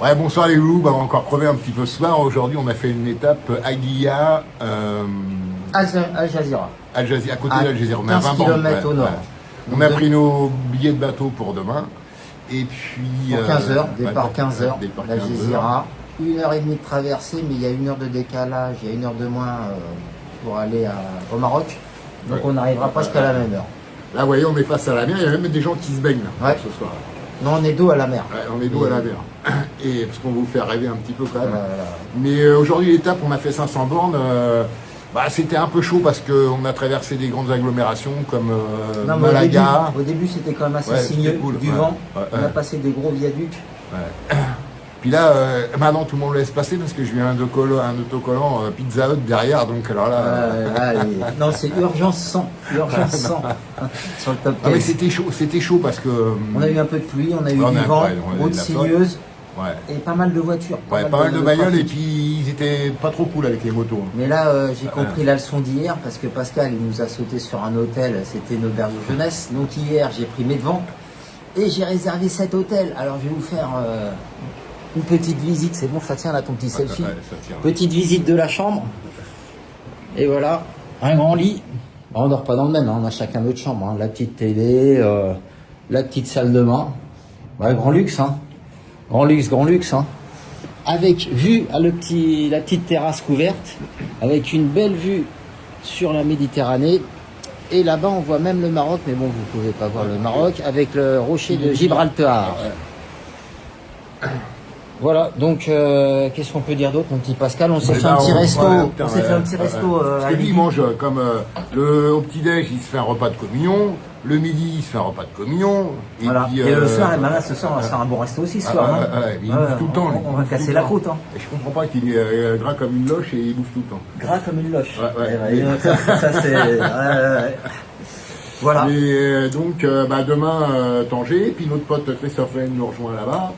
Ouais, bonsoir les loups, bah, on va encore crever un petit peu ce soir. Aujourd'hui, on a fait une étape Aguilla, Al Jazeera. Al Jazeera, à côté d'Al Jazeera. On est à 15 20 bornes, km au nord. Ouais. On a pris nos billets de bateau pour demain. Et puis. Pour 15h, départ 15h, départ Al 15 heures. Jazeera. 1h30 de traversée, mais il y a 1 heure de décalage, il y a 1 heure de moins pour aller au Maroc. Donc Ouais. on arrivera presque à la même heure. Là, vous voyez, on est face à la mer. Il y a même des gens qui se baignent là, Ouais. ce soir. Non, on est dos à la mer. Ouais, on est dos à la mer. Et parce qu'on va vous faire rêver un petit peu quand même. Voilà. Mais aujourd'hui, l'étape, on a fait 500 bornes. C'était un peu chaud parce qu'on a traversé des grandes agglomérations comme Non, mais Malaga. au début c'était quand même assez Ouais, sinueux, c'était cool. du Ouais. vent. Ouais, On a ouais. passé des gros viaducs. Ouais. Puis là, maintenant tout le monde laisse passer parce que je viens un autocollant Pizza Hut derrière, donc alors là. Non, c'est urgence 100. Urgence 100 sur le top Non, mais 15. c'était chaud parce que. On a eu un peu de pluie, on a eu on du a- vent, ouais, on a eu route de la flotte. sinueuse Ouais. et pas mal de voitures. Ouais, pas mal de bagnoles et trafic. puis ils étaient pas trop cool avec les motos. Mais là, j'ai compris la leçon d'hier parce que Pascal il nous a sauté sur un hôtel, c'était une auberge de jeunesse. Donc hier, j'ai pris mes devants et j'ai réservé cet hôtel. Alors je vais vous faire une petite visite. C'est bon, ça tient là ton petit selfie. Ouais, ça tient. Petite visite de la chambre. Et voilà, un grand lit. On dort pas dans le même, hein, on a chacun notre chambre. Hein. La petite télé, la petite salle de bain. Ouais, grand luxe, hein. Grand luxe, hein. Avec vue à la petite terrasse couverte, avec une belle vue sur la Méditerranée. Et là-bas, on voit même le Maroc, mais bon, vous pouvez pas voir le Maroc, avec le rocher de Gibraltar. Voilà, donc qu'est-ce qu'on peut dire d'autre, mon petit Pascal? On s'est fait un petit resto. On s'est fait un petit resto Parce à que lui, il midi. mange comme au petit-déj, il se fait un repas de communion. Le midi, il se fait un repas de communion. Et Voilà. puis, Et le soir, là, ce soir, on va se faire un bon resto aussi, ce soir. hein. il bouffe tout le temps. lui. On va Il bouffe casser tout le la temps. croûte. Hein. Et je comprends pas qu'il est gras comme une loche et il bouffe tout le temps. Gras comme une loche. Ouais. Et ça, c'est. Voilà. Et donc, demain, Tanger, et puis notre pote Christophe Lane nous rejoint là-bas.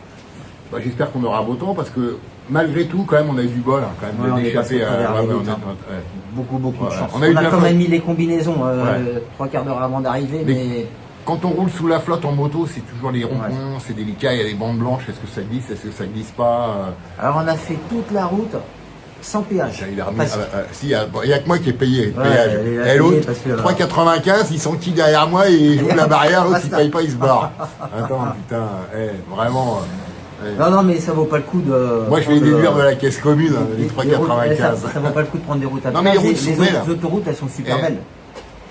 J'espère qu'on aura beau temps parce que malgré tout, quand même, on a eu du bol, hein, quand même, Ouais, on est passé d'échapper à travers les on routes, a- hein. ouais. Beaucoup de Ouais, chance. on a eu de la quand flotte. même mis les combinaisons Ouais. 3/4 d'heure avant d'arriver, mais Quand on roule sous la flotte en moto, c'est toujours les ronds-points, c'est délicat, il y a des bandes blanches, est-ce que ça glisse, est-ce que ça glisse pas alors on a fait toute la route sans péage. Il a remis, Parce- si, il y a que moi qui ai payé le Ouais, péage. il a Et payé l'autre, parce que, 3,95, ils sont qui derrière moi et ils jouent la barrière, l'autre il Basta. paye pas, il se barre. Attends, putain, vraiment. Non, mais ça vaut pas le coup de. Moi je vais les déduire de la caisse commune, les routes, 3,95. ça vaut pas le coup de prendre des routes à Non, mais les péage. routes sont Les belles. autres autoroutes, elles sont super Eh, belles.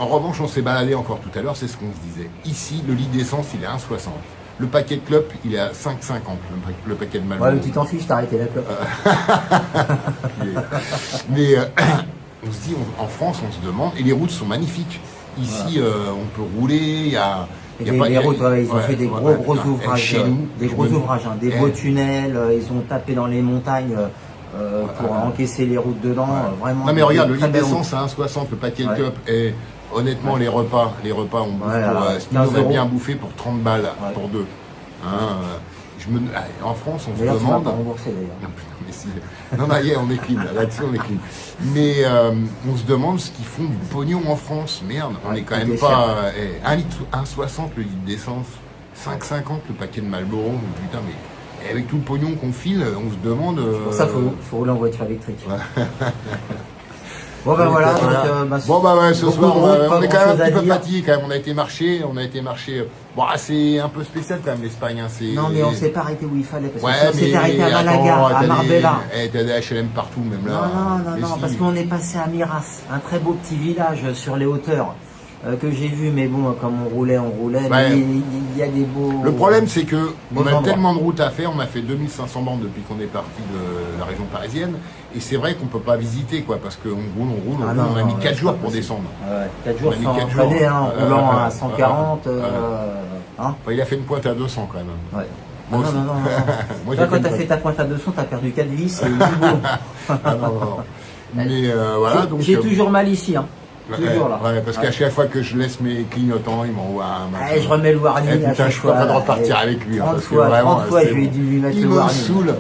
En revanche, on s'est baladé encore tout à l'heure, c'est ce qu'on se disait. Ici, le litre d'essence, il est à 1,60. Le paquet de clopes, il est à 5,50. Le paquet de Malboro. Ouais, mais tu t'en fiches, t'as arrêté la clope. Mais on se dit, en France, on se demande, et les routes sont magnifiques. Ici, on peut rouler, il y a. Et il y a les, pas- les routes, ouais, ils ont ouais, fait des ouais, gros putain, ouvrages, chez nous, des je gros me- ouvrages, hein, des beaux tunnels, ils ont tapé dans les montagnes pour encaisser les routes dedans, vraiment. Non mais regarde, le très litre belles d'essence à 1,60, le paquet de Ouais. clopes, et honnêtement, les repas, on bouffe Ouais, pour, alors, ce qui nous 15 a euros. bien bouffé pour 30 balles, Ouais. pour deux. En France, on se D'ailleurs, tu vas demande. pas rembourser d'ailleurs. Non, putain, mais si- non, on est clean, là-dessus on est clean. Mais on se demande ce qu'ils font du pognon en France. Merde, on Ouais, est quand tout même est pas. 1,60 le litre d'essence, 5,50 le paquet de Marlboro. Putain, mais avec tout le pognon qu'on file, on se demande. Pour ça, faut rouler en voiture électrique. Bon, ben voilà. Donc, Ce beaucoup soir, de routes, pas on est quand grand-chose même un à petit peu dire. fatigué quand même. On a été marcher. Bon, c'est un peu spécial quand même l'Espagne. Hein, Non, mais on s'est pas arrêté où il fallait, parce Ouais, que si on s'était arrêté à attends, Malaga, à t'as des- Marbella. T'as des HLM partout, même là. Mais Non, si. parce qu'on est passé à Miras, un très beau petit village sur les hauteurs que j'ai vu, mais bon, comme on roulait, Ouais. mais il y a des beaux. Le problème, c'est que on a endroits. tellement de routes à faire. On a fait 2500 bandes depuis qu'on est parti de la région parisienne. Et c'est vrai qu'on peut pas visiter, quoi, parce qu'on roule. Ah on a mis non, 4 c'est jours pas pour possible. descendre. Ouais, 4 jours On a mis sans 4 entraîner, jours. hein, en roulant à 140. Hein. Enfin, il a fait une pointe à 200 quand même. Ouais. Moi non, aussi. non, non, non. Moi, Toi, j'ai quand une t'as pointe. fait ta pointe à 200, t'as perdu 4 vis et du boulot. Ah, non. Mais voilà, donc. J'ai toujours mal ici, hein. Toujours là. Ouais, parce qu'à chaque fois que je laisse mes clignotants, il m'envoie un machin. Je remets le warning. Eh, à putain, chaque je suis pas fois. de repartir avec lui. 30 parce que fois, vraiment, 30 fois, c'est je lui ai bon. dû lui mettre Il le me warning. saoule.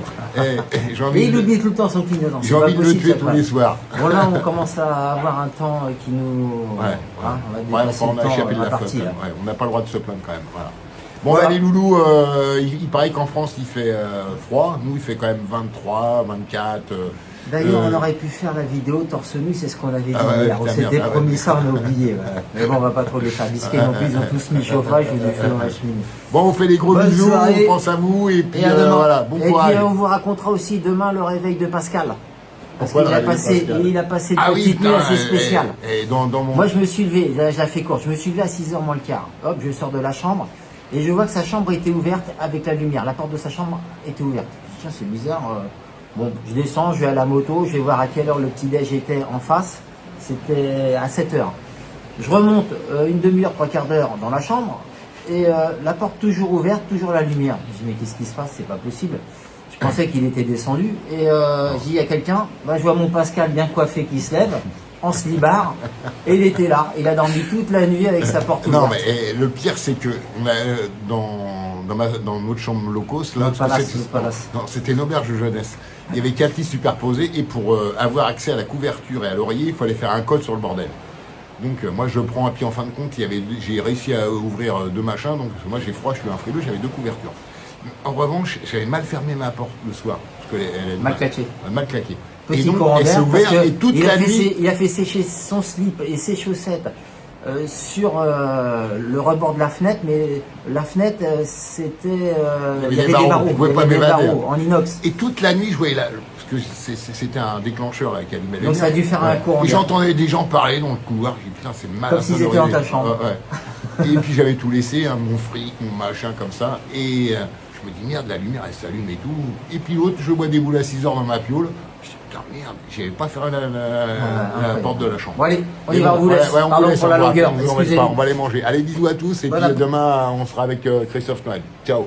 J'ai envie Mais il de- oublie tout le temps son clignotant. J'ai c'est envie pas de le possible, tuer cette tous phrase. les soirs. Bon, là, on commence à avoir un temps qui nous. Ouais, hein, on va Ouais, dépasser enfin, on le a temps échappé de à la flotte. partie, là. Ouais, on n'a pas le droit de se plaindre quand même. Voilà. Bon, Voilà. bah, les loulous, il paraît qu'en France, il fait froid. Nous, il fait quand même 23, 24. D'ailleurs, on aurait pu faire la vidéo torse nu, c'est ce qu'on avait dit ouais, hier. On putain, s'était merde, ah promis ouais. ça, on a oublié. Ouais. Mais bon, on va pas trop les faire bisquer non plus, ils ont tous mis chauffage ou du feu dans la cheminée. Bon, on fait des gros Bonne bisous, soirée. on pense à vous, et puis Et à demain. voilà, bon Et courage. puis on vous racontera aussi demain le réveil de Pascal. Parce Pourquoi qu'il le a réveil de passé, Pascal il a passé une Ah oui, petite nuit putain, assez spéciale. et dans mon... Moi, je me suis levé, là, je la fais courte, je me suis levé à 6h moins le quart. Hop, je sors de la chambre et je vois que sa chambre était ouverte avec la lumière. La porte de sa chambre était ouverte. Je dis, tiens, c'est bizarre. Bon, je descends, je vais à la moto, je vais voir à quelle heure le petit-déj était en face. C'était à 7h. Je remonte une demi-heure, trois quarts d'heure dans la chambre et la porte toujours ouverte, toujours la lumière. Je dis, mais qu'est-ce qui se passe? C'est pas possible. Je pensais qu'il était descendu et je dis à quelqu'un, bah, je vois mon Pascal bien coiffé qui se lève en slibard et il était là. Il a dormi toute la nuit avec sa porte ouverte. Non, mais le pire, c'est que on a, dans notre chambre low cost, là, c'était une auberge de jeunesse. Il y avait 4 lits superposés et pour avoir accès à la couverture et à l'oreiller, il fallait faire un code sur le bordel. Donc moi je prends un pied en fin de compte, j'ai réussi à ouvrir 2 machins, donc moi j'ai froid, je suis un frileux, j'avais 2 couvertures. En revanche, j'avais mal fermé ma porte le soir. Parce que Mal claqué. Mal claqué. Petit et donc courant elle s'est d'air, parce ouverte que et toute la nuit... il a fait sécher son slip et ses chaussettes sur le rebord de la fenêtre, mais la fenêtre c'était... il y avait des barreaux, je pouvais il y pas avait des m'évader. barreaux en inox. Et toute la nuit, je voyais là, parce que c'était un déclencheur là, qui allumait les Donc ça a dû faire un courant Et d'air. j'entendais des gens parler dans le couloir, j'ai dit putain c'est malin. Comme s'ils étaient dans ta chambre. Et puis j'avais tout laissé, hein, mon fric, mon machin comme ça, et je me dis merde, la lumière elle s'allume et tout. Et puis l'autre, je bois des boules à 6 heures dans ma piole, je dis putain merde, j'avais pas fermé la porte de la chambre. Bon allez, on y va, on vous laisse. Ouais, on Pardon vous laisse, pour la longueur, on va excusez-nous. aller manger. Allez, bisous à tous, et Voilà. puis demain on sera avec Christophe Noël. Ciao.